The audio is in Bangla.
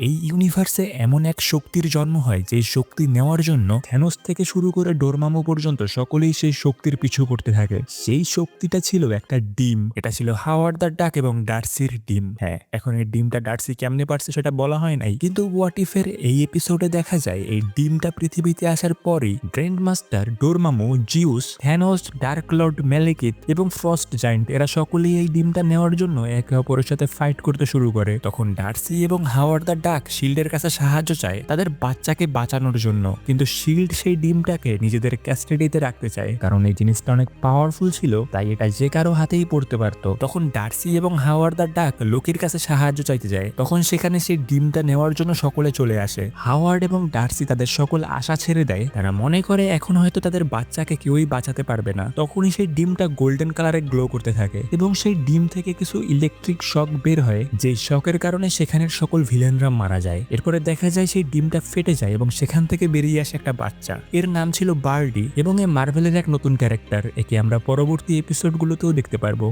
এই ইউনিভার্সে এমন এক শক্তির জন্ম হয় যে শক্তি নেওয়ার জন্য থ্যানোস থেকে শুরু করে ডোরমামু পর্যন্ত সকলেই সেই শক্তির পিছু করতে থাকে। সেই শক্তিটা ছিল একটা ডিম। এটা ছিল হাওয়ার্ড দ্য ডাক এবং ডার্সির ডিম। হ্যাঁ, এখন এই ডিমটা ডার্সি কেমনে পারছে সেটা বলা হয় নাই, কিন্তু হোয়াট ইফের এই এপিসোডে দেখা যায় এই ডিমটা পৃথিবীতে আসার পরই Grandmaster, Dormammu, Zeus, Thanos, dark lord Malekith এবং ফ্রস্ট জায়ান্ট এরা সকলেই এই ডিমটা নেওয়ার জন্য একে অপরের সাথে ফাইট করতে শুরু করে। তখন ডার্সি এবং হাওয়ার্ড দ্য ডাক শিল্ডের কাছে সাহায্য চায় তাদের বাচ্চাকে বাঁচানোর জন্য, কিন্তু শিল্ড সেই ডিমটাকে নিজেদের ক্যাস্টাডিতে রাখতে চায়, কারণ এই জিনিসটা অনেক পাওয়ারফুল ছিল, তাই এটা যে কারো হাতেই পড়তে পারত। তখন ডার্সি এবং হাওয়ার্ড দ্য ডাক লোকির কাছে সাহায্য চাইতে যায়। তখন সেখানে সেই ডিমটা নেওয়ার জন্য সকলে চলে আসে। হাওয়ার্ড এবং ডার্সি তাদের সকল আশা ছেড়ে দেয়। তারা মনে করে এখন হয়তো তাদের বাচ্চাকে কেউই বাঁচাতে পারবে না। তখনই সেই ডিমটা গোল্ডেন কালারে গ্লো করতে থাকে এবং সেই ডিম থেকে কিছু ইলেকট্রিক শক বের হয়, যে শকের কারণে সেখানের সকল ভিলেনরা মারা যায়। এরপরে দেখা যায় সেই ডিমটা ফেটে যায় এবং সেখান থেকে বেরিয়ে আসে একটা বাচ্চা। এর নাম ছিল বার্ডি এবং এ মার্ভেলের এক নতুন ক্যারেক্টার। একে আমরা পরবর্তী এপিসোডগুলোতেও দেখতে পারবো।